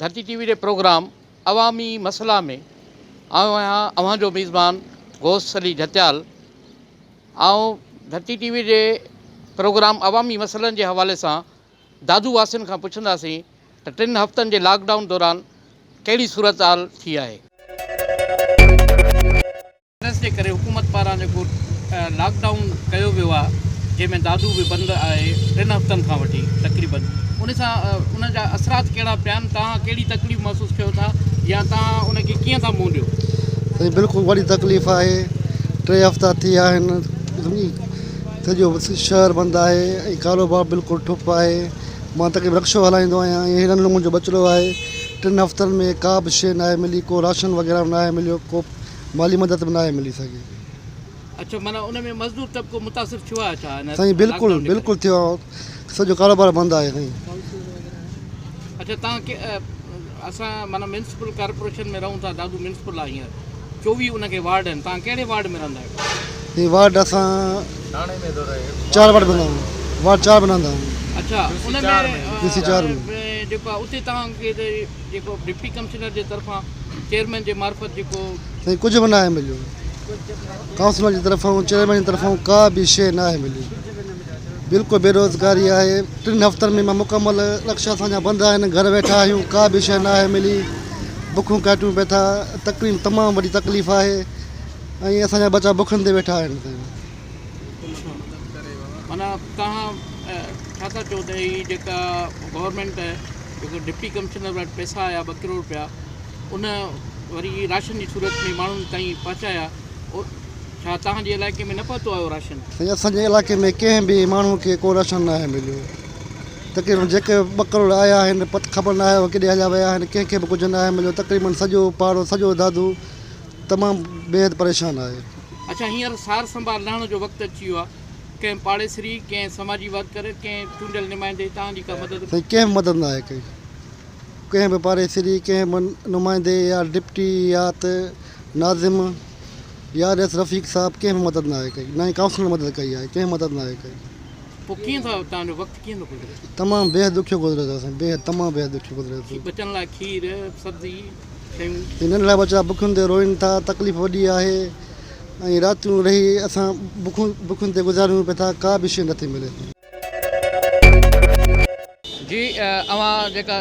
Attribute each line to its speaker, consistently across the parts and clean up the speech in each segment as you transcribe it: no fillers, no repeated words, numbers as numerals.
Speaker 1: धरती टीवी के प्रोग्राम अवामी मसला में अवाजो मेज़बान गौस अली जत्याल धरती टीवी के प्रोग्राम अवामी मसलन के हवाले से दादू वासिन का पुछंदासीं तो 3 हफ्तन के लॉकडाउन दौरान कहिड़ी सूरत हाल थी है। वायरस के करे हुकूमत पारां जो लॉकडाउन किया वियो आहे जंहिंमें दादू भी बंद है 3 हफ्तन का वठी तकरीबन उन जा असरात कहिड़ा पिया आहिनि, तव्हां कहिड़ी तकलीफ़ महसूस कयो था या तव्हां उनखे कीअं था मुंहुं ॾियो?
Speaker 2: बिल्कुल वही तकलीफ़ है। 3 हफ्ता थी सॼो शहर बंद है, कारोबार बिल्कुल ठप है। मां तकरीबन रक्शो हलाईंदो आहियां, हिननि लोगों जो बचड़ो है। 3 हफ्तन में का भी शइ ना मिली, को राशन वगैरह ना मिलो, को माली मदद भी ना मिली सके।
Speaker 1: अच्छा, माना उन में मजदूर तबको मुतासिर थियो आहे छा?
Speaker 2: सही बिल्कुल बिल्कुल थियो, सॼो कारोबार बंद है सही।
Speaker 1: अच्छा, तव्हां के असां माना म्यूनसिपल कॉर्पोरेशन में रहूं था, दादू म्यूनसिपल आहे हींअर 24 उनके वार्ड आहिनि, तव्हां कहिड़े वार्ड में रहंदा आहियो?
Speaker 2: ये वार्ड असां 4 वार्ड बनाऊं, वार्ड 4 बनांदा आहियूं।
Speaker 1: अच्छा, उन में
Speaker 2: 4 में
Speaker 1: जेको उते तव्हांखे जेको डिप्टी कमिश्नर जे तरफ़ां चेयरमैन जे मार्फत जेको
Speaker 2: सही कुछ भी ना मिलियो, काउंसिलर की तरफों चेयरमैन की तरफों का भी शइ ना मिली। बिल्कुल बेरोजगारी है। 3 हफ्तन में मुकम्मल रक्षा असांजा बंद आहिनि, घर वेठा आहियूं, का भी शइ ना मिली, बुखूं काटियूं वेठा, तकलीफ़ तमाम वॾी तकलीफ़ है। ऐं असांजा बच्चा बुखनि ते वेठा आहिनि।
Speaker 1: माना तव्हां छा था चओ त हीअ जेका गवर्नमेंट जेको डिप्टी कमिश्नर वटि पैसा आया 2 करोड़ रुपया उन वरी राशन की सूरत में माण्हुनि ताईं पहुचाया, छा तव्हांजे इलाइक़े में न पहुतो आयो राशन?
Speaker 2: असांजे इलाइक़े में कंहिं भी माण्हू के को राशन ना मिलियो। तकरीबन जेके 2 करोड़ आया आहिनि ख़बर ना है केॾे हलिया विया आहिनि, कंहिंखे बि कुझु न मिलियो। तकरीबन सॼो पाड़ो सॼो दादू तमामु बेहद परेशान है।
Speaker 1: अच्छा, हींअर सार संभाल लहण जो वक़्तु अची वियो आहे, कंहिं पाड़ेसरी, कंहिं समाजी वर्कर, कंहिं चूंडियल नुमाइंदे तव्हांजी का मदद?
Speaker 2: कंहिं मदद ना है, कंहिं भी पाड़ेसरी, कंहिं नुमाइंदे या डिप्टी या त नाज़िम या रफ़ीक साहब कंहिं भी मदद ना है कई, ना ही काउंसिल ने मदद कई है, कंहिं मदद ना है कई।
Speaker 1: पोइ कीअं था तव्हांजो वक़्तु कीअं थो गुज़रे?
Speaker 2: तमामु बेहद ॾुखियो गुज़रे थो, बेहद तमामु बेहद ॾुखियो गुज़रे थो।
Speaker 1: बचण लाइ खीर सब्ज़ी शयूं
Speaker 2: हिननि लाइ बच्चा बुखुनि ते रोइनि था, तकलीफ़ वॾी आहे। ऐं रातियूं रही असां बुखुनि ते गुज़ारियूं पिया था, का भी शइ नथी मिले।
Speaker 1: जी, अवां जेका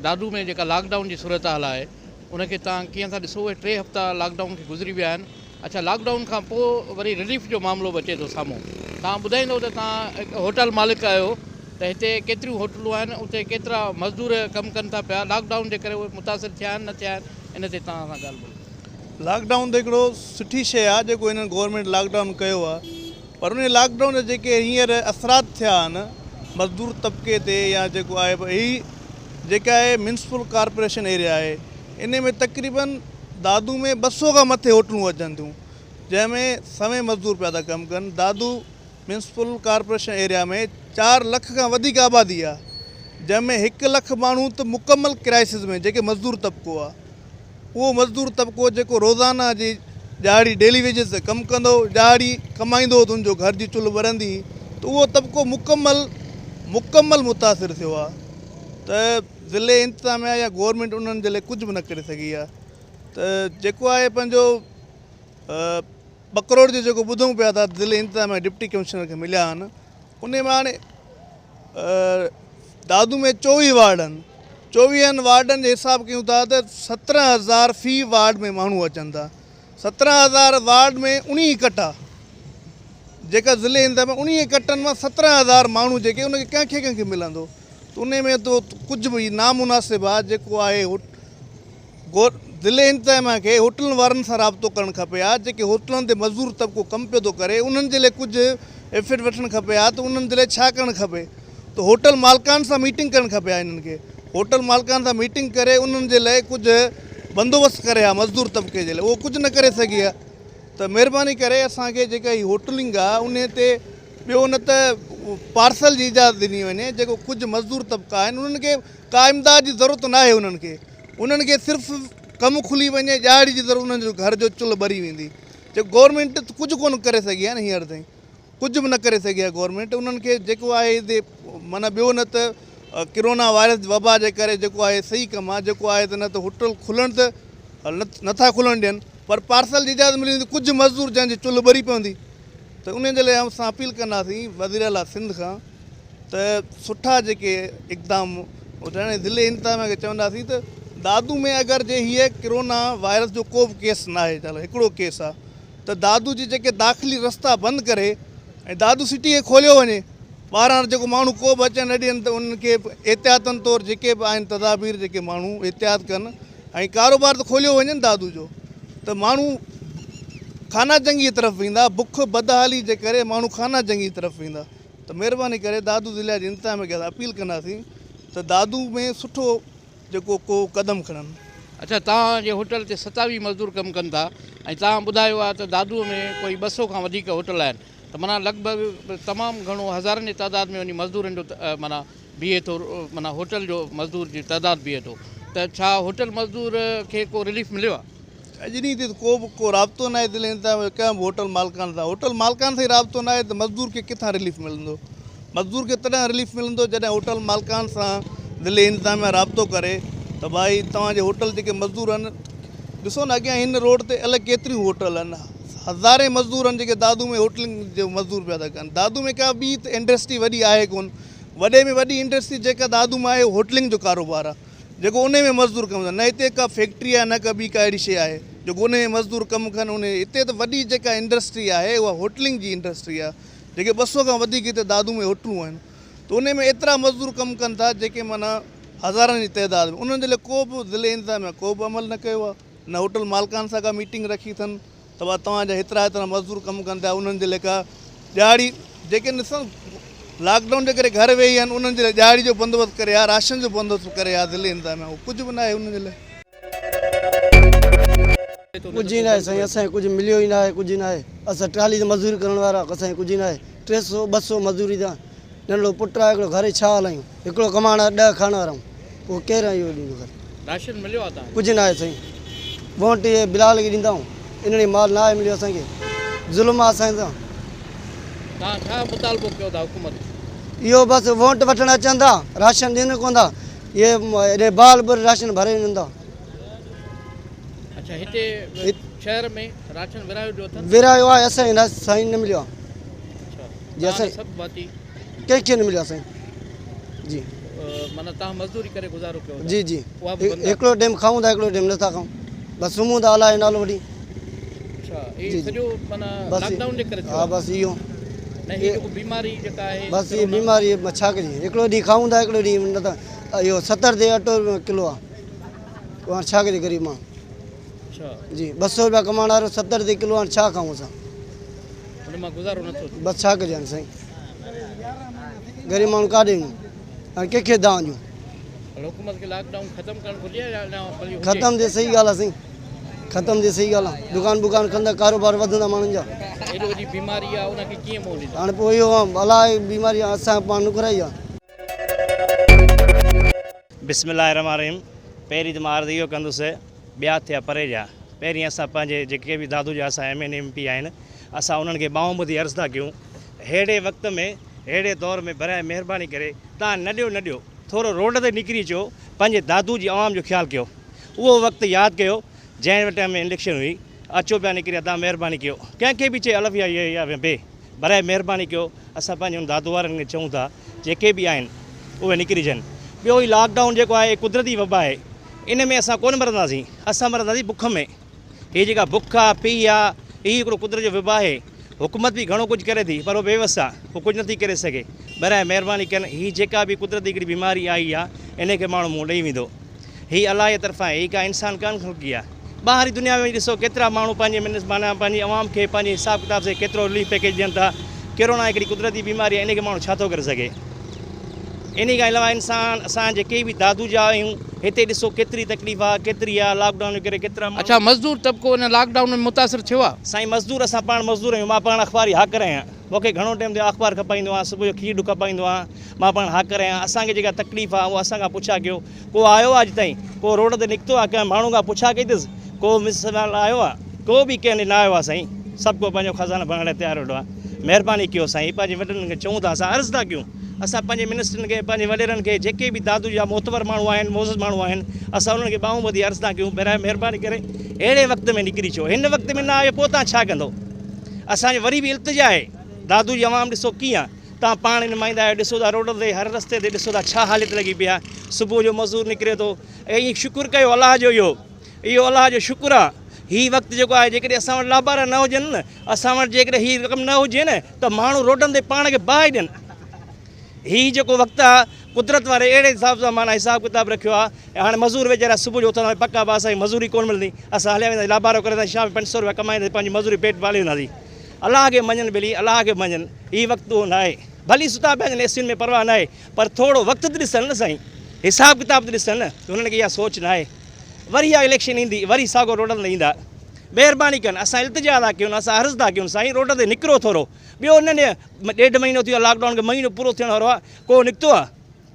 Speaker 1: दादू में जेका लॉकडाउन की सूरत हाल है उनके तव्हां कीअं था ॾिसो? 3 हफ्ता लॉकडाउन के गुज़री विया आहिनि। अच्छा, लॉकडाउन खां पोइ वरी रिलीफ जो मामलो बचे थो साम्हूं। तव्हां ॿुधाईंदो त तव्हां होटल मालिक आहियो त हिते केतिरियूं होटलूं आहिनि, उते केतिरा मज़दूर कमु कनि था पिया, लॉकडाउन जे करे उहे मुतासिर थिया आहिनि न थिया आहिनि, इन ते तव्हां सां ॻाल्हि ॿोलियो।
Speaker 3: लॉकडाउन तो हिकिड़ो सुठी शइ आहे जेको हिननि गवर्नमेंट लॉकडाउन कयो आहे, पर उन लॉकडाउन जा जेके हींअर असरात थिया आहिनि मज़दूर तबिके ते या जेको आहे ही जेका आहे म्यूनसिपल कॉर्पोरेशन एरिया आहे, इन में तक़रीबन दादू में 200 खां मथे होटलूं अचनि थियूं जंहिंमें समय मज़दूर पिया था कमु कनि। दादू म्यूनसिपल कॉर्पोरेशन एरिया में 4 लख खां वधीक आबादी आहे, जंहिंमें 1 लख माण्हू त मुकम्मल क्राइसिस में जेके मज़दूर तबिको आहे, उहो मज़दूर तबिको जेको रोज़ाना जी ॾियाड़ी डेली वेजिस ते कमु कंदो, ॾियाड़ी कमाईंदो, तुंहिंजो घर जी चुल्हि ॿरंदी, त उहो तबिको मुकम्मल मुतासिर थियो आहे। त ज़िले इंतिज़ामिया या गवर्नमेंट उन्हनि जे लाइ कुझु बि न करे सघी आहे। त जेको आहे पंहिंजो 2 करोड़ जो जेको ॿुधूं पिया था ज़िले इंतिज़ामिया डिप्टी कमिश्नर खे मिलिया आहिनि, उन में हाणे दादू में 24 वार्ड आहिनि, 24 वार्डनि जे हिसाब कयूं था त 17,000 फी वार्ड में माण्हू अचनि था। 17,000 वार्ड में 19 कट्टा जेका ज़िले इंतिज़ामिया 19 कट्टनि मां 17,000 माण्हू जेके उनखे कंहिंखे मिलंदो, त उन में तो कुझु बि नामुनासिब आहे। जेको आहे ज़िले इंतिज़ामिया खे होटलनि वारनि सां राब्तो करणु खपे आहे, जेके होटलनि ते मज़दूर तबिको कमु पियो थो करे, उन्हनि जे लाइ कुझु एफर्ट वठणु खपे आहे। त उन्हनि जे लाइ छा करणु खपे? त होटल मालिकान सां मीटिंग करणु खपे आहे। इन्हनि खे होटल मालिकान सां मीटिंग करे उन्हनि जे लाइ कुझु बंदोबस्तु करे आहे मज़दूर तबिके जे लाइ, उहो कुझु न करे सघी आहे। त महिरबानी करे असांखे जेका हीअ होटलिंग आहे उन ते ॿियो न त पार्सल जी इजाज़त ॾिनी वञे। जेको कुझु मज़दूर तबिका आहिनि उन्हनि खे का इमदाद जी ज़रूरत न आहे, उन्हनि खे सिर्फ़ु कमु खुली वञे, ॾियाड़ी जी ज़रूरत, उन्हनि जो घर जो चुल्हि ॿरी वेंदी। जो गवर्नमेंट कोन करे सघी आहे न, हींअर ताईं कुझु बि न करे सघी आहे गवर्नमेंट। उन्हनि खे जेको आहे माना ॿियो न त कोरोना वायरस वबा जे करे जेको आहे सही कमु आहे, जेको आहे त न त होटल खुलण त नथा खुलण ॾियनि, पर पार्सल जी इजाज़त मिली वेंदी, कुझु मज़दूर जंहिंजी चुल्हि ॿरी पवंदी। त उन जे लाइ असां अपील कंदासीं वज़ीर आला सिंध खां त सुठा जेके इक़दाम वठण, ज़िले इंतज़ामिया खे चवंदासीं त दादू में अगरि जे हीअ कोरोना वायरस जो को बि केस न आहे, चलो हिकिड़ो केस आहे, त दादू जी जेके दाख़िली रस्ता बंदि करे ऐं दादू सिटी खे खोलियो वञे। ॿाहिरां जेको माण्हू को बि अचनि न ॾियनि त उन्हनि खे एहतियातनि तौरु जेके बि आहिनि तदाबीर जेके माण्हू एहतियात कनि ऐं कारोबार त खोलियो वञे न दादू जो, त माण्हू खाना जंगी तरफ़ वेंदा, बुख बदहाली जे करे माण्हू खाना जंगी तरफ़ वेंदा। त महिरबानी करे दादू ज़िले जे इंतज़ाम खे अपील कंदासीं त दादू में सुठो जेको को क़दम खणनि।
Speaker 1: अच्छा, तव्हांजे होटल ते 27 मज़दूर कमु कनि था ऐं तव्हां ॿुधायो आहे त दादूअ में कोई 200 खां वधीक होटल आहिनि, त माना लॻभॻि तमामु घणो हज़ारनि जी तादाद में वञी मज़दूरनि जो माना बीहे थो, माना होटल जो मज़दूर जी तादाद बीहे थो, त छा होटल मज़दूर खे को रिलीफ मिलियो आहे?
Speaker 3: अॼु ॾींहं ते को राब्तो न आहे ज़िले इंतज़ामिया कंहिं बि होटल मालिकान सां। होटल मालिकान सां ई राब्तो न आहे त मज़दूर खे किथां रिलीफ मिलंदो? मज़दूर खे तॾहिं रिलीफ मिलंदो जॾहिं होटल मालिकान सां ज़िले इंतज़ामिया राब्तो करे त भाई तव्हांजे होटल जेके मज़दूर आहिनि, ॾिसो न अॻियां हिन रोड ते अलाए केतिरियूं होटल आहिनि, हज़ारे मज़दूर आहिनि जेके दादू में होटलिंग जो मज़दूर पिया था कनि। दादू में का ॿी त इंडस्ट्री वॾी आहे कोन, वॾे में वॾी इंडस्ट्री जेका दादू में आहे होटलिंग जो कारोबार आहे, जेको उन में मज़दूर कमु कंदा। न हिते का फैक्ट्री आहे, न का ॿी का अहिड़ी शइ आहे जेको उन में मज़दूर कमु कनि। उन हिते त वॾी जेका इंडस्ट्री आहे उहा होटलिंग जी इंडस्ट्री आहे, जेके 200 खां वधीक हिते दादू में होटलूं आहिनि, त उन में एतिरा मज़दूर कमु कनि था जेके माना हज़ारनि जी तइदाद में। उन्हनि जे लाइ को बि ज़िले इंतज़ामिया को बि अमल न कयो आहे, न होटल मालिकान सां का मीटिंग रखी अथनि त भाई तव्हांजा हेतिरा मज़दूर कमु कनि था, उन्हनि जे लाइ का ॾियारी जेके ॾिसो लॉकडाउन जे करे घर वेही आहिनि, उन्हनि जे लाइ ॾियारी जो बंदोबस्तु करे आहे, राशन जो बंदोबस्तु करे आहे ज़िले इंतज़ामिया, कुझु बि न आहे उन्हनि जे लाइ।
Speaker 4: कुझु ई न आहे साईं, असांखे कुझु मिलियो ई न आहे, कुझु न आहे। असां ट्राली ते मज़दूरी करण वारा, असांखे कुझु न आहे। 300 200 मज़दूरी था, नंढड़ो पुटु आहे हिकिड़ो, घर ई छा हलायूं? हिकिड़ो कमाइण 10 खाइण वारा, पोइ केरु आहे इहो ॾींदो?
Speaker 1: राशन मिलियो आहे तव्हांखे?
Speaker 4: कुझु न आहे साईं। वोट इहे बिलाल खे ॾींदा आहियूं, इन माल न आहे मिलियो असांखे, ज़ुल्म आहे असांजे सां।
Speaker 1: तव्हां छा मुतालबो कयो था हुकूमत?
Speaker 4: इहो बसि वोट वठणु अचनि था, राशन ॾियनि कोन था, इहे बाल बुर राशन भरे ॾियनि था।
Speaker 1: अच्छा, हिते शहर में राशन विरायो जो अथनि?
Speaker 4: विरायो आहे, असांखे न साईं न मिलियो आहे।
Speaker 1: अच्छा,
Speaker 4: जी असांखे
Speaker 1: सभु भाती
Speaker 4: कंहिंखे न मिलियो साईं जी।
Speaker 1: माना तव्हां मज़दूरी करे गुज़ारो कयो?
Speaker 4: जी जी, हिकिड़ो टाइम खाऊं था, हिकिड़ो टाइम नथा खाऊं, बसि सुम्हूं था, अलाए नालो वठी।
Speaker 1: अच्छा, इहो सॼो माना लॉकडाउन जे करे?
Speaker 4: हा बसि इहो
Speaker 1: न, हीअ जेको बीमारी जेका आहे
Speaker 4: बसि इहा बीमारी छा कजे? हिकिड़ो ॾींहुं खाऊं था, हिकिड़ो ॾींहुं नथा। इहो 70 ते अटो किलो आहे, हाणे छा कजे ग़रीब माण्हू?
Speaker 1: अच्छा
Speaker 4: जी, 200 रुपया कमाइण वारो 70 ते किलो, हाणे छा खाऊं असां?
Speaker 1: हुन मां गुज़ारो नथो थिए।
Speaker 4: बसि छा कजे हाणे साईं, ग़रीब माण्हू काॾे वञूं? हाणे कंहिंखे दां ॾियूं?
Speaker 1: हुकूमत खे लॉकडाउन ख़तमु करणु घुरिजे या न?
Speaker 4: ख़तमु थिए, सही ॻाल्हि आहे साईं, ख़तमु थिए, सही ॻाल्हि आहे। दुकान बुकान कंदा, कारोबार वधंदा माण्हुनि जा।
Speaker 1: एॾो वॾी बीमारी आहे, उनखे कीअं मोड़ ॾींदा?
Speaker 4: हाणे पोइ इहो अलाए बीमारी असां पाण नुकराई आहे।
Speaker 5: बिस्मिल्लाहिर्रहमानिर्रहीम। पहिरीं त मां अर्ज़ु इहो कंदुसि, ॿिया थिया परे जा। पहिरीं असां पंहिंजे जेके बि दादू जा असां MN MP आहिनि, असां उन्हनि खे ॿाहूं ॿुधी अर्ज़ु था कयूं, अहिड़े वक़्त में, अहिड़े दौर में बराए महिरबानी करे तव्हां न ॾियो थोरो रोड ते निकिरी अचो, पंहिंजे दादू जी आवाम जो ख़्यालु कयो। उहो वक़्तु यादि कयो जंहिं टाइम में इलेक्शन हुई, अचो पिया निकिरी, तव्हां महिरबानी कयो, कंहिंखे बि चए अलफ़ या बे, बराए महिरबानी कयो। असां पंहिंजे उन दादू वारनि खे चऊं था जेके बि आहिनि उहे निकिरिजनि। ॿियो ई लॉकडाउन जेको आहे कुदरती वबा आहे, इन में असां कोन मरंदासीं, असां मरंदासीं बुख में। हीअ जेका बुख आहे, पीउ आहे, हीअ हिकिड़ो कुदरत जो वबा आहे। हुकूमत बि घणो कुझु करे थी, पर उहो बेवस आहे, उहो कुझु नथी करे सघे। बराए महिरबानी कनि, हीअ जेका बि कुदरती हिकिड़ी बीमारी आई आहे, इन खे माण्हू मुंहुं ॾेई वेंदो। हीअ अलाह जे तरफ़ां आहे, हीअ का इंसान कान ख़लक़ी आहे। ॿाहिरी दुनिया में ॾिसो केतिरा माण्हू पंहिंजे माना पंहिंजी आवाम खे पंहिंजे हिसाब किताब सां केतिरो रिलीफ पैकेज ॾियनि था। कोरोना हिकिड़ी कुदरती बीमारी आहे, इन खे माण्हू छा थो करे सघे? इन खां अलावा इंसान असां जेके बि दादू जा आहियूं, हिते ॾिसो केतिरी तकलीफ़ आहे, केतिरी आहे लॉकडाउन जे करे केतिरा।
Speaker 1: अच्छा, मज़दूर तबिको इन लॉकडाउन में मुतासिर थियो आहे?
Speaker 5: साईं मज़दूर असां पाण मज़दूर आहियूं, मां पाण अख़बारी हाकर आहियां, मूंखे घणो टाइम ते अख़बार खपाईंदो आहे, सुबुह जो खीरु खपाईंदो आहे, मां पाण हाकर आहियां। असांखे जेका तकलीफ़ आहे उहा असां खां पुछा कयो। को आयो आहे अॼु ताईं, को रोड ते निकितो आहे, कंहिं माण्हू खां पुछा कई अथसि, को मिसाल आयो आहे, को बि कंहिं न आयो आहे साईं। सभु को पंहिंजो ख़ज़ानो भरण लाइ तयारु वेठो आहे। महिरबानी कयो साईं, पंहिंजे वॾनि खे चऊं था, असां अर्ज़ु था कयूं, असां पंहिंजे मिनिस्टरनि खे, पंहिंजे वॾेरनि खे, जेके बि दादू जा मोतबर माण्हू आहिनि, मोज़ माण्हू आहिनि, असां उन्हनि खे ॿाहूं ॿधी अर्ज़ु था कयूं, पहिरियां महिरबानी करे अहिड़े वक़्त में निकिरी अचो, हिन वक़्त में न आयो पोइ तव्हां छा कंदो? असांजो वरी बि इल्तिजा आहे, दादू जी आवाम ॾिसो कीअं तव्हां पाण नुमाईंदा आहियो, ॾिसो था रोड ते हर रस्ते ते ॾिसो था छा हालत लॻी पई आहे, सुबुह जो मज़दूर निकिरे थो, ऐं शुकुरु कयो अलाह जो, इहो अलाह जो शुकुरु आहे। हीउ वक़्तु जेको आहे, जेकॾहिं असां वटि लाभारा न हुजनि न, असां वटि जेकॾहिं हीअ रक़म न हुजे न, त माण्हू रोडनि ते पाण खे बाहि ॾियनि। हीउ जेको वक़्तु आहे, कुदरत वारे अहिड़े हिसाब सां माना हिसाबु किताबु रखियो आहे। हाणे मज़ूर वेचारा सुबुह जो उथंदा पका बा असांजी मज़ूरी कोन मिलंदी, असां हलिया वेंदा लाभारो करे शाम 500 रुपया कमाईंदा पंहिंजी मज़ूरी पेट पाले वेंदासीं। अलाह खे मञनि भली, अलाह खे मञनि, हीउ वक़्तु उहो न आहे। भली सुता पिया आहिनि एसियुनि में परवाह न आहे, पर थोरो वक़्तु त ॾिसनि न साईं, हिसाबु किताबु त ॾिसनि न, हुननि खे इहा सोच न आहे। वरी इहा इलेक्शन ईंदी, वरी साॻो रोडनि ते ईंदा। महिरबानी कनि, असां इल्तिजा था कयूं, असां अर्ज़ु था कयूं साईं, रोड ते निकिरो थोरो। ॿियो हिननि 1.5 महीनो थियो आहे लॉकडाउन खे, महीनो पूरो थियण वारो आहे, को निकितो आहे?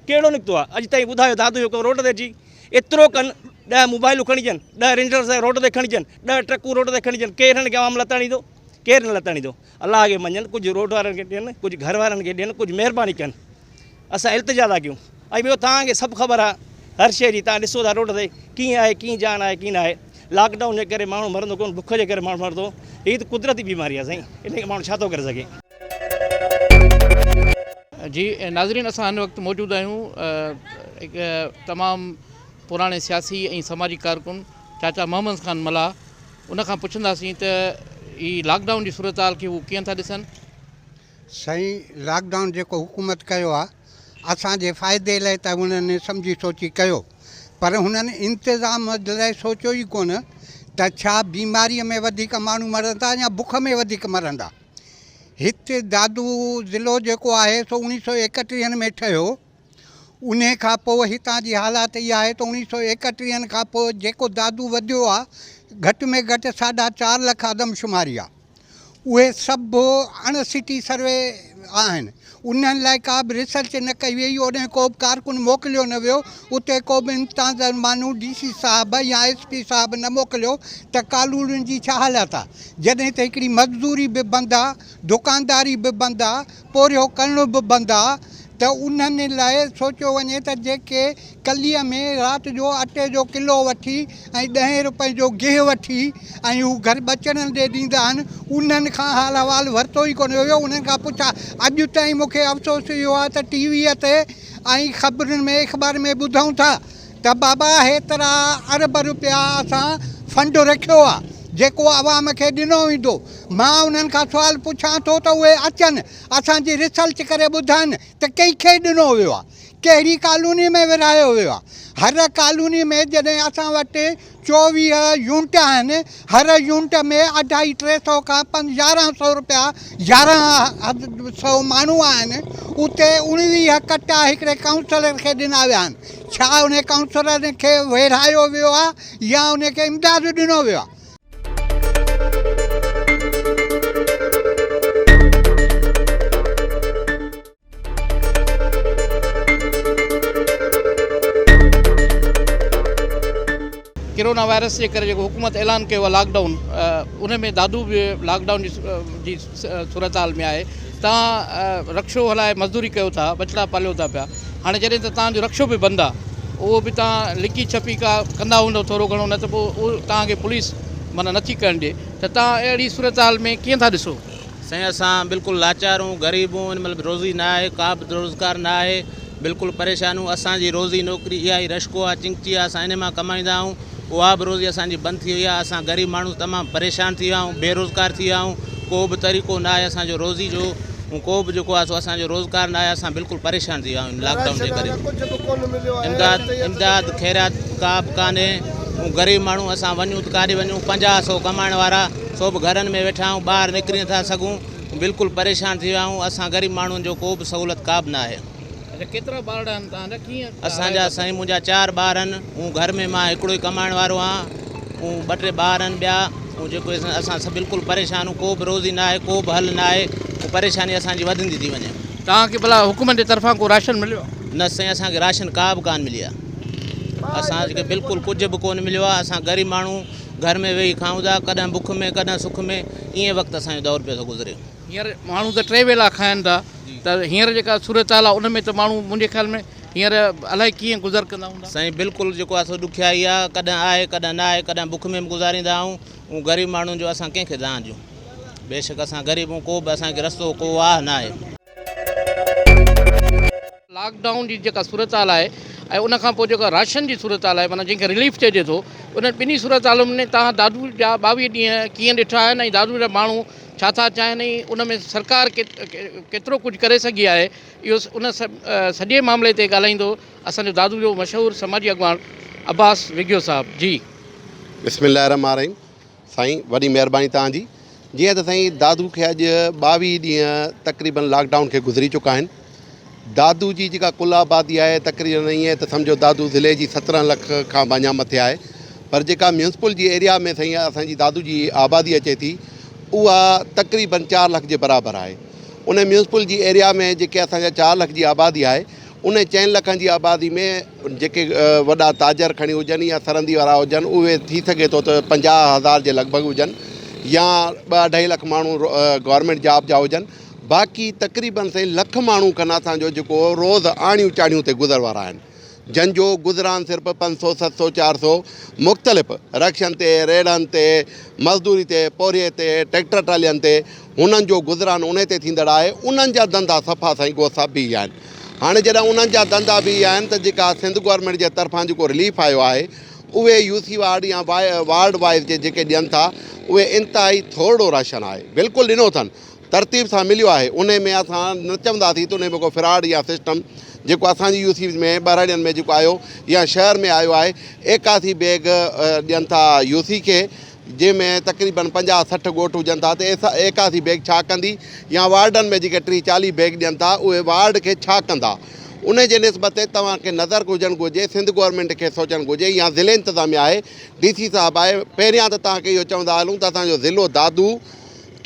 Speaker 5: कहिड़ो निकितो आहे? अॼु ताईं ॿुधायो दादू जो को रोड ते अची एतिरो कनि, 10 मोबाइलूं खणी अचनि, 10 रेंजर्स रोड ते खणी अचनि, 10 ट्रकूं रोड ते खणी अचनि, केरु हिननि खे आवाम लताड़ींदो? केरु न लताड़ींदो? अलाह खे मञनि, कुझु रोड वारनि खे ॾियनि, कुझु घर वारनि खे ॾियनि, कुझु महिरबानी कनि, असां इल्तिजा था कयूं। ऐं ॿियो तव्हांखे सभु ख़बर आहे हर शइ जी, तव्हां ॾिसो था रोड ते कीअं आहे, कीअं जान आहे, कीअं न आहे। लॉकडाउन जे करे माण्हू मरंदो कोन, बुख जे करे माण्हू मरंदो, हीअ त कुदरती बीमारी आहे साईं, इन खे माण्हू छा थो करे सघे।
Speaker 1: जी नाज़रीन, असां हिन वक़्तु मौजूदु आहियूं हिकु तमामु पुराणे सियासी ऐं समाजी कारकुन चाचा मोहम्मद ख़ान मला, उनखां पुछंदासीं त हीअ लॉकडाउन जी सूरत हाल खे उहो कीअं था ॾिसनि।
Speaker 6: साईं, लॉकडाउन जेको हुकूमत कयो आहे असांजे फ़ाइदे लाइ त हुननि सम्झी सोची कयो, पर हुननि इंतिज़ाम लाइ सोचियो ई कोन त छा बीमारीअ में वधीक माण्हू मरंदा या बुख में वधीक मरंदा। हिते दादू ज़िलो जेको आहे सो 1931 में ठहियो, उन खां पोइ हितां जी हालात इहा आहे त 1931 खां पोइ जेको दादू वधियो आहे घटि में घटि 4.5 लख आदमशुमारी आहे। उहे सभु अण सिटी सर्वे आहिनि, उन्हनि लाइ का बि रिसर्च न कई वई, ओॾे को बि कारकुन मोकिलियो न वियो, उते को बि इंतज़ार माण्हू DC साहब या SP साहब न मोकिलियो त कानूननि जी छा हालत आहे। जॾहिं त हिकिड़ी मज़दूरी बि बंदि आहे, दुकानदारी बि बंदि आहे, पोरियो करणो बि बंदि आहे, त उन्हनि लाइ सोचियो वञे त जेके कलीअ में राति जो अटे जो किलो वठी ऐं 10 रुपए जो गिहु वठी ऐं हू घर बचड़नि ॾे ॾींदा आहिनि, उन्हनि खां हाल अहिवाल वरितो ई कोन वियो। उन्हनि खां पुछा, अॼु ताईं मूंखे अफ़सोस इहो आहे त टीवीअ ते ऐं ख़बरुनि में अख़बार में ॿुधूं था त बाबा हेतिरा अरब रुपया असां फंड रखियो आहे जेको आवाम खे ॾिनो वेंदो। मां उन्हनि खां सुवाल पुछां थो त उहे अचनि, असांजी रिसर्च करे ॿुधाइनि त कंहिंखे ॾिनो वियो आहे, कहिड़ी कॉलोनी में विरायो वियो आहे। हर कॉलोनी में जॾहिं असां वटि 24 यूनिट आहिनि, हर यूनिट में 250-300 खां 1100 रुपया 1100 माण्हू आहिनि, उते 19 कट्टा हिकिड़े काउंसलर खे ॾिना विया आहिनि। छा उन काउंसलर खे विरहायो वियो आहे या उनखे इमदाद ॾिनो वियो आहे?
Speaker 1: कोरोना वायरस जे करे जेको हुकूमत ऐलान कयो आहे लॉकडाउन, उन में दादू बि लॉकडाउन जी सूरत हाल में आहे। तव्हां रक्शो हलाए मज़दूरी कयो था, बचड़ा पालियो था पिया, हाणे जॾहिं त तव्हांजो रक्शो बि बंदि आहे, उहो बि तव्हां लिकी छपी कंदा हूंदव थोरो घणो, न त पोइ उहो तव्हांखे पुलिस माना नथी करणु ॾिए, त तव्हां अहिड़ी सूरत हाल में कीअं था ॾिसो?
Speaker 7: साईं, असां बिल्कुलु लाचार आहियूं, ग़रीब आहियूं, मतिलबु रोज़ी न आहे, का बि रोज़गार न आहे, बिल्कुलु परेशान आहियूं। असांजी रोज़ी नौकिरी इहा ई रश्को आहे, चिंगची आहे, असां इन मां कमाईंदा आहियूं, उहा बि रोज़ी असांजी बंदि थी वई आहे। असां ग़रीब माण्हू तमामु परेशान थी विया आहियूं, बेरोज़गार थी विया आहियूं, को बि तरीक़ो न आहे असांजो रोज़ी जो, को बि जेको आहे सो असांजो रोज़गार न आहे, असां बिल्कुलु परेशान थी विया आहियूं लॉकडाउन जे करे। इमदाद ख़ैरात का बि कान्हे, ग़रीब माण्हू असां वञूं त काॾे वञूं, 50-100 कमाइण वारा सो बि घरनि में वेठा आहियूं, ॿाहिरि निकिरी नथा सघूं, बिल्कुलु परेशान थी विया आहियूं। असां ग़रीब माण्हुनि जो को बि सहूलियत का बि न आहे।
Speaker 1: केतिरा ॿार आहिनि तव्हांजा? कीअं
Speaker 7: असांजा साईं, मुंहिंजा 4 ॿार आहिनि, ऐं घर में मां हिकिड़ो ई कमाइण वारो आहियां, ऐं 2-3 ॿार आहिनि ॿिया, ऐं जेको असां सभु बिल्कुलु परेशान आहियूं, को बि रोज़ी न आहे, को बि हल न आहे, परेशानी असांजी वधंदी थी वञे।
Speaker 1: तव्हांखे भला हुकूमत जे तरफ़ां को राशन मिलियो?
Speaker 7: न साईं, असांखे राशन का बि कान मिली आहे, असांखे बिल्कुलु कुझु बि कोन मिलियो आहे। असां ग़रीब माण्हू घर में वेही खाऊं था, कॾहिं बुख में कॾहिं सुख में, ईअं वक़्तु असांजो दौर पियो थो गुज़रे।
Speaker 1: हींअर माण्हू त 3 वेला खाइनि था, त हींअर जेका सूरत हाल आहे उन में त माण्हू मुंहिंजे ख़्याल में हींअर अलाए कीअं गुज़र कंदा हूंदा।
Speaker 7: साईं बिल्कुलु जेको आहे सो ॾुखियाई आहे, कॾहिं आहे कॾहिं न आहे, कॾहिं बुख में बि गुज़ारींदा आहियूं। ऐं ग़रीब माण्हुनि जो असां कंहिंखे दान ॾियूं, बेशक असां ग़रीब आहियूं, को बि असांखे रस्तो को आहे न आहे।
Speaker 1: लॉकडाउन जी जेका सूरत हाल आहे ऐं उन खां पोइ जेका राशन जी सूरत हाल आहे, माना जंहिंखे रिलीफ चइजे थो, उन ॿिन्ही सूरत हालुनि में तव्हां दादू जा 22 ॾींहं कीअं ॾिठा आहिनि ऐं दादू जा माण्हू छा था चाहिनि, उन में सरकार केतिरो कुझु करे सघी आहे, इहो उन सॼे मामले ते ॻाल्हाईंदो असांजो दादू जो मशहूरु समाजी अॻवान अब्बास विगियो साहब। जी
Speaker 8: बिस्मिल्लाहिर्रहमानिर्रहीम। साईं वॾी महिरबानी तव्हांजी। जीअं त साईं दादू खे अॼु 22 ॾींहं तक़रीबन लॉकडाउन खे गुज़री चुका आहिनि। दादू जी जेका कुल आबादी आहे तक़रीबन ईअं त सम्झो दादू ज़िले जी 17 लख खां बि अञा मथे आहे, पर जेका म्यूनसिपल जी एरिया में साईं असांजी दादू जी आबादी अचे थी उहा तक़रीबन 4 लख जे बराबरि आहे। उन म्यूनसिपल जी एरिया में जेके असांजा 4 लख जी आबादी आहे, उन 4 लखनि जी आबादी में जेके वॾा ताजर खणी हुजनि या सरंदी वारा हुजनि, उहे थी सघे थो त 50,000 जे लॻभॻि हुजनि या 2-2.5 लख माण्हू गवर्नमेंट जॉब जा हुजनि। बाक़ी तक़रीबन साईं लख माण्हू खनि असांजो जेको रोज़ आणियूं चाणियूं ते गुज़र वारा आहिनि, जंहिंजो गुज़रान सिर्फ़ु 500, 700, 400 मुख़्तलिफ़ रक्षनि ते, रेड़नि ते, मज़दूरी ते, पोरिये ते, ट्रैक्टर ट्रालियुनि ते, हुननि जो गुज़रान उन ते थींदड़ आहे। उन्हनि जा धंधा सफ़ा साईं गोसा बि आहिनि। हाणे जॾहिं उन्हनि जा धंधा बि आहिनि त जेका सिंध गवर्नमेंट जे तरफ़ां जेको रिलीफ आयो आहे, उहे यूसी वार्ड या वार्ड वाइज़ जेके ॾियनि था, उहे इंतिहाई थोरो राशन आहे। बिल्कुलु ॾिनो अथनि, तरतीब सां मिलियो आहे। उन में असां न चवंदासीं त उन में को फ्रॉड या सिस्टम जेको असांजी यूसी में ॿारहड़ियुनि में जेको आयो या शहर में आयो आहे, 81 बैग ॾियनि था यूसी खे, जंहिंमें तक़रीबन 50-60 ॻोठ हुजनि था। त 81 बैग छा कंदी, या वार्डनि में जेके 30-40 बैग ॾियनि था, उहे वार्ड खे छा कंदा, उन जे निस्बत ते तव्हांखे नज़र हुजणु घुरिजे। सिंध गवर्नमेंट खे सोचणु घुरिजे या ज़िले इंतिज़ामिया आहे, DC साहिबु आहे। पहिरियां त तव्हांखे इहो चवंदा हलूं त असांजो ज़िलो दादू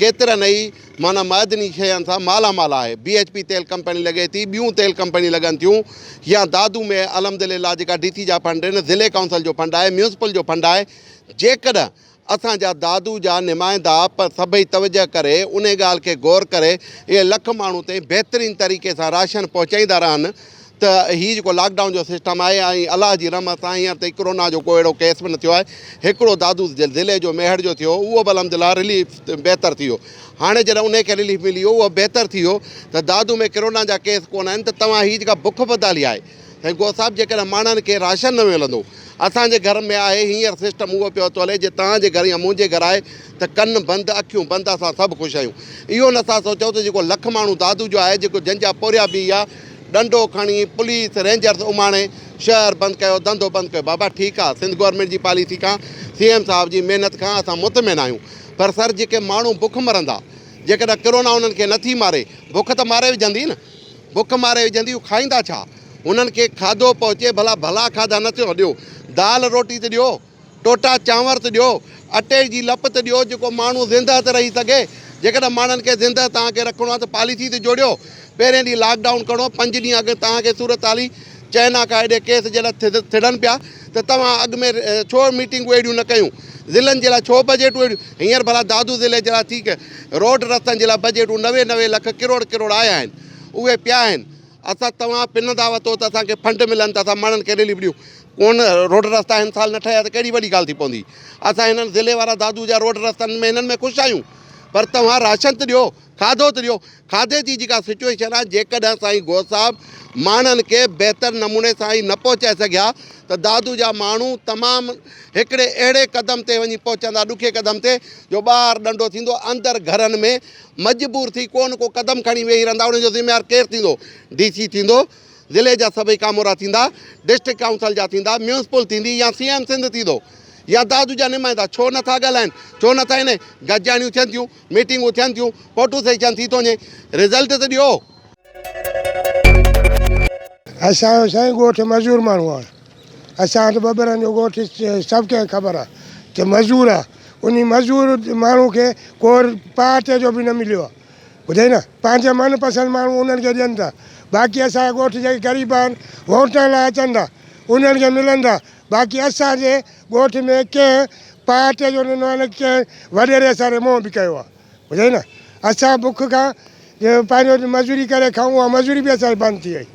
Speaker 8: केतिरनि ई माना मदनी शयुनि सां मालामाल आहे। BHP तेल कंपनी लॻे थी, ॿियूं तेल कंपनी लॻनि थियूं, या दादू में अलहमदिल्ला जेका DC जा फंड आहिनि, ज़िले काउंसिल जो फंड आहे, म्यूनसिपल जो फंड आहे। जेकॾहिं असांजा दादू जा नुमाइंदा सभई तवजह करे उन ॻाल्हि खे गौर करे इहे लख माण्हू ताईं बहितरीन तरीक़े सां राशन पहुचाईंदा रहनि, त हीअ जेको लॉकडाउन जो सिस्टम आहे, ऐं अलाह जी रहमत सां हींअर ताईं कोरोना जो को अहिड़ो केस बि न थियो आहे। हिकिड़ो दादू ज़िले जो मेहर जो थियो, उहो बि अलहमदिल्ला रिलीफ बहितरु थी वियो। हाणे जॾहिं उनखे रिलीफ मिली वियो, उहो बहितरु थी वियो त दादू में कोरोना जा केस कोन आहिनि। त तव्हां हीअ जेका बुख बदाली आहे, ऐं गो साहिबु जेकॾहिं माण्हुनि खे राशन न मिलंदो, असांजे घर में आहे हींअर सिस्टम उहो पियो थो हले, जे तव्हांजे घर या मुंहिंजे घर आहे त कन बंदि अखियूं बंदि असां सभु ख़ुशि आहियूं। इहो नथा सोचूं त जेको लख माण्हू दादू जो आहे, जेको जंहिंजा पोरिया बि आहे, डंडो खणी पुलिस रेंजर्स उमाणे शहर बंदि कयो, धंधो बंदि कयो। बाबा ठीकु आहे, सिंध गवर्नमेंट जी पॉलिसी खां, CM साहिब जी महिनत खां असां मुतमिन आहियूं, पर सर जेके माण्हू बुख मरंदा, जेकॾहिं कोरोना उन्हनि खे नथी मारे, बुख त मारे विझंदी न, बुख मारे विझंदी, उहे खाईंदा छा? उन्हनि खे खाधो पहुचे, भला खाधा न थियो ॾियो, दाल रोटी त ॾियो, टोटा चांवर त ॾियो, अटे जी लप त ॾियो, जेको माण्हू ज़िंदह त रही सघे। जेकॾहिं माण्हुनि खे ज़िंदह तव्हांखे रखिणो आहे त पॉलिसी ते जोड़ियो। पहिरें ॾींहुं लॉकडाउन करिणो, 5 ॾींहं अॻु तव्हांखे सूरत हाली चाइना खां हेॾे केस जॾहिं थिड़नि पिया, त तव्हां अॻु में छो मीटिंगूं अहिड़ियूं न कयूं, ज़िलनि जे लाइ छो बजटूं अहिड़ियूं? हींअर भला दादू ज़िले जे लाइ ठीकु आहे, रोड रस्तनि जे लाइ बजटूं 90 लख किरोड़ आया आहिनि, उहे पिया आहिनि। असां तव्हां पिनंदा वरितो त असांखे फंड मिलनि त असां माण्हुनि खे रिलीफ ॾियूं, कोन रोड रस्ता हिन साल न ठहिया त कहिड़ी वॾी ॻाल्हि थी पवंदी। असां हिननि ज़िले वारा दादू जा रोड रस्तनि में हिननि में ख़ुशि आहियूं, पर तव्हां राशन त ॾियो, खाधो त ॾियो। खाधे जी जेका सिचुएशन आहे, जेकॾहिं साईं गो साहिबु माण्हुनि खे बहितर नमूने सां ई न पहुचाए सघिया, त दादू जा माण्हू तमामु हिकिड़े अहिड़े क़दम ते वञी पहुचंदा, ॾुखे क़दम ते, जो ॿाहिरि ॾंडो थींदो, अंदरि घरनि में मजबूर थी को न को क़दम खणी वेही रहंदा। उनजो ज़िम्मेवार केरु थींदो? DC थींदो, ज़िले जा सभई कामोरा थींदा, डिस्ट्रिक्ट काउंसिल जा थींदा, म्यूनसिपल थींदी, या CM सिंध थींदो, या दादू जा नुमाइंदा। छो नथा ॻाल्हाइनि, छो नथा इन गजाणियूं थियनि थियूं, मीटिंगूं थियनि थियूं, फोटू सेशन थी थो वञे, रिज़ल्ट त ॾियो।
Speaker 9: असांजो साईं ॻोठु मज़दूर माण्हू आहे, असां वटि बबरनि जो ॻोठु सभु कंहिंखे ख़बर आहे त मज़दूर आहे। उन मज़दूर माण्हू खे को पाटे जो बि न मिलियो आहे, ॿुधे न, पंहिंजा मनपसंदि माण्हू उन्हनि खे ॾियनि था। बाक़ी असांजा ॻोठ जेके ग़रीब आहिनि, वोट लाइ अचनि था, उन्हनि खे मिलनि था। बाक़ी असांजे ॻोठ में कंहिं पार्टीअ जो ॾिनो आहे कंहिं वॾेरे सारे मोह बि कयो आहे ॿुधई न। असां बुख खां पंहिंजो मज़ूरी करे खाऊं, उहा मज़ूरी बि असांजी बंदि थी वई।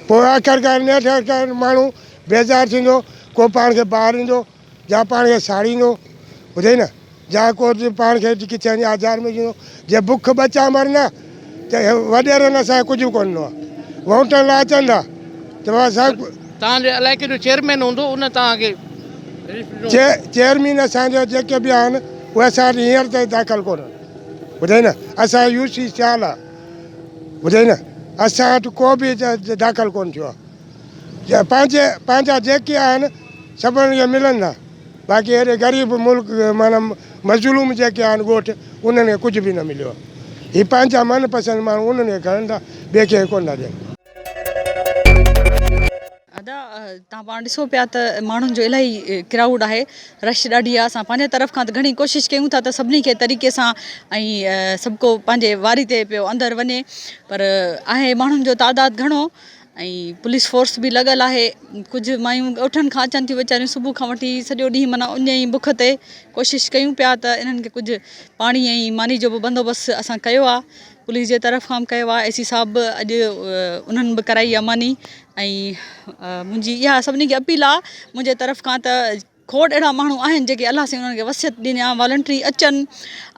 Speaker 9: पोइ आख़िरकार नेठि माण्हू बेज़ारु थींदो, को पाण खे ॿाहिरि ईंदो, या पाण खे साड़ींदो, ॿुधई न, या को पाण खे किथे वञी आज़ार में ईंदो। जे बुख बचा मर न त वॾेरनि असांखे कुझु कोन ॾिनो आहे। वोटनि लाइ अचनि था त असां
Speaker 1: तव्हांजे इलाइक़े जो चेयरमैन हूंदो, उन तव्हांखे
Speaker 9: चेयरमैन असांजा जेके बि आहिनि उहे असां वटि हींअर ताईं दाख़िल कोन्हनि, ॿुधई न। असां UC थियल आहे, ॿुधई न, असां वटि को बि दाख़िल कोन थियो आहे। पंहिंजा जेके आहिनि सभिनी खे मिलनि था, बाक़ी हेॾे ग़रीब मुल्क माना मज़लूम जेके आहिनि ॻोठ, उन्हनि खे कुझु बि न मिलियो आहे। हीअ पंहिंजा मनपसंदि माण्हू उन्हनि खे खणनि था, ॿिए खे कोन था ॾियनि।
Speaker 10: दादा तव्हां पाण ॾिसो पिया त माण्हुनि जो इलाही क्राउड आहे, रश ॾाढी आहे। असां पंहिंजे तरफ़ खां त घणी कोशिशि कयूं था त सभिनी खे तरीक़े सां ऐं सभु को पंहिंजे वारी ते पियो अंदरि वञे, पर आहे माण्हुनि जो तादाद घणो ऐं पुलिस फोर्स बि लॻल आहे। कुझु मायूं ॻोठनि खां अचनि थियूं वीचारियूं, सुबुह खां वठी सॼो ॾींहुं माना उन ई बुख ते कोशिशि कयूं पिया त इन्हनि खे कुझु पाणी ऐं मानी जो बि बंदोबस्तु असां कयो आहे, पुलिस जे तरफ़ खां बि कयो आहे। AC साहब बि अॼु उन्हनि बि कराई आहे मानी। ऐं मुंहिंजी इहा सभिनी खे अपील आहे मुंहिंजे तरफ़ खां त खोड़ अहिड़ा माण्हू आहिनि जेके अलाह साईं उन्हनि खे वसियत ॾिनी आहे, वॉलंटरी अचनि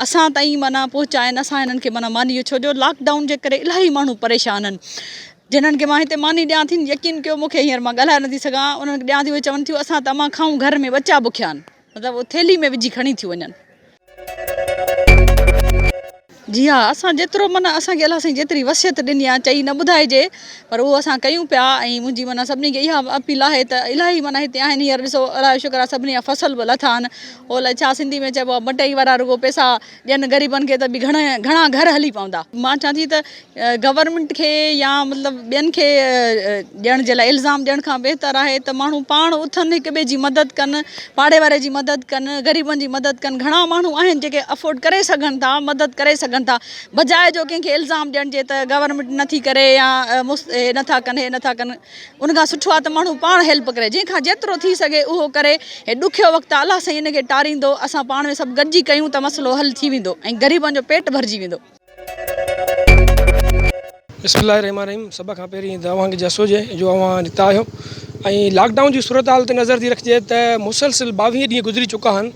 Speaker 10: असां ताईं माना पहुचाइनि, असां हिननि खे माना मानी। छो जो लॉकडाउन जे करे इलाही माण्हू परेशान आहिनि, जिन्हनि खे मां हिते मानी ॾियां थी, यकीन कयो मूंखे हींअर मां ॻाल्हाए नथी सघां, उन्हनि खे ॾियां थी, उहे चवनि थियूं असां तमामु खाऊं, घर में बचा बुखिया आहिनि, मतिलबु उहो थैली में विझी खणी थियूं वञनि। जी हा, असां जेतिरो माना असांखे अलाह साईं जेतिरी वसियत ॾिनी आहे चई न ॿुधाइजे, पर उहो असां कयूं पिया। ऐं मुंहिंजी माना सभिनी खे इहा अपील आहे त इलाही माना हिते आहिनि, हींअर ॾिसो अलाह जो शुक्र आहे सभिनी जा फसल बि लथा आहिनि। ओला छा सिंधी में चइबो आहे, मटई वारा रुगो पैसा ॾियनि ग़रीबनि खे त बि घणा घर हली पवंदा। मां चवां थी त गवर्नमेंट खे या मतिलबु ॿियनि खे ॾियण जे लाइ इल्ज़ाम ॾियण खां बहितर आहे त माण्हू पाण उथनि, हिक ॿिए जी मदद कनि, पाड़े वारे जी मदद कनि, ग़रीबनि जी मदद कनि। घणा माण्हू आहिनि जेके अफोर्ड करे सघनि था, मदद करे सघनि था, बजाए जो कंहिंखे इल्ज़ाम ॾियण जे त गवर्नमेंट नथी करे या हे नथा कनि, हे नथा कनि। उनखां सुठो आहे त माण्हू पाण हेल्प करे, जंहिंखां जेतिरो थी सघे उहो करे। हे ॾुखियो वक़्तु आहे, अलाह साईं हिनखे टारींदो, असां पाण में सभु गॾिजी कयूं त मसइलो हल थी वेंदो ऐं ग़रीबनि जो पेट भरिजी वेंदो।
Speaker 11: बिस्मिल्लाहिर्रहमानिर्रहीम। सभ खां पहिरीं तव्हांखे जसो जे जो अवां हितां आहियो ऐं लॉकडाउन जी सूरत हाल ते नज़र थी रखिजे त मुसलसिल 22 ॾींहं गुज़री चुका आहिनि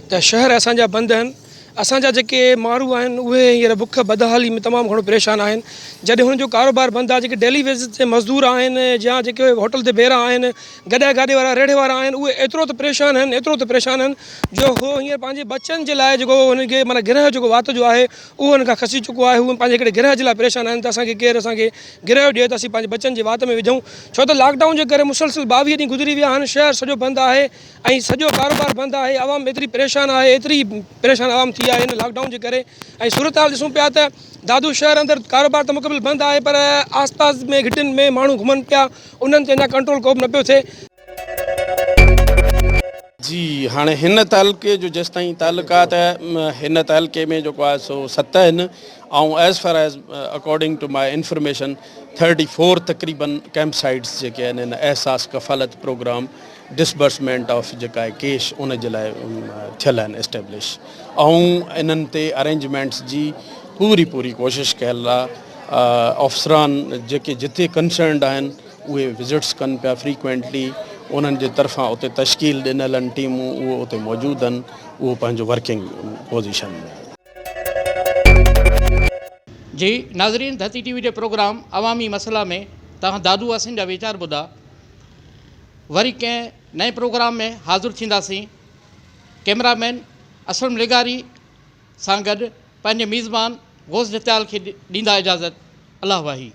Speaker 11: त शहर असांजा बंदि आहिनि। असांजा जेके माण्हू आहिनि उहे हींअर बुख बदहाली में तमामु घणो परेशान आहिनि। जॾहिं हुननि जो कारोबार बंदि आहे, जेके डेली बेसिस ते मज़दूर आहिनि या जेके होटल ते बेरा आहिनि, गॾे गाॾे वारा रेड़े वारा आहिनि, उहे एतिरो त परेशान आहिनि, एतिरो त परेशान आहिनि जो हो हींअर पंहिंजे बचनि जे लाइ जेको हुनखे माना गिरह जेको वात जो आहे उहो हुन खां खसी चुको आहे। उहे पंहिंजे हिकिड़े गिरह जे लाइ परेशान आहिनि त असांखे केरु असांखे गिरह ॾिए त असीं पंहिंजे बचनि जे वात में विझूं। छो त लॉकडाउन जे करे मुसलसिल 22 ॾींहं गुज़री विया आहिनि, शहर सॼो बंदि आहे ऐं सॼो कारोबार बंदि आहे। आवाम एतिरी परेशान आहे, एतिरी परेशान आवाम थी आहे हिन लॉकडाउन जे करे। ऐं सूरत हाल ॾिसूं पिया त दादू शहर अंदरि कारोबार त मुकमिल बंदि आहे, पर आस पास में घिटियुनि में माण्हू घुमनि पिया, उन्हनि ते अञा कंट्रोल को बि न पियो थिए।
Speaker 12: जी हाणे हिन तालुके जो जेसि ताईं तालुक आहे त हिन तालुके में जेको आहे सो 7 आहिनि ऐं as far as according to my information 34 तक़रीबन कैंप साइट्स जेके आहिनि हिन एहसास कफ़ालत प्रोग्राम डिसबर्समेंट ऑफ जेका आहे कैश उन जे लाइ थियल आहिनि इस्टेब्लिश ऐं इन्हनि ते अरेंजमेंट्स जी पूरी कोशिशि कयल आहे। अफ़सरान जेके जिथे कंसर्नड आहिनि उहे विज़िट्स कनि पिया फ्रीक्वेंटली, उन्हनि जे तरफ़ां उते तश्कील ॾिनल आहिनि टीमूं, उहे उते मौजूदु आहिनि, उहो पंहिंजो वर्किंग पोज़ीशन में।
Speaker 1: जी नाज़रीन, धरती TV जे प्रोग्राम अवामी मसला में तव्हां दादू वासिन जा वीचार ॿुधा। वरी कंहिं नए प्रोग्राम में हाज़िर थींदासीं। कैमरामैन असलम लिगारी सां गॾु पंहिंजे मीज़बान ग़ौस जतियाल खे ॾींदा इजाज़त। अल्लाह वाही।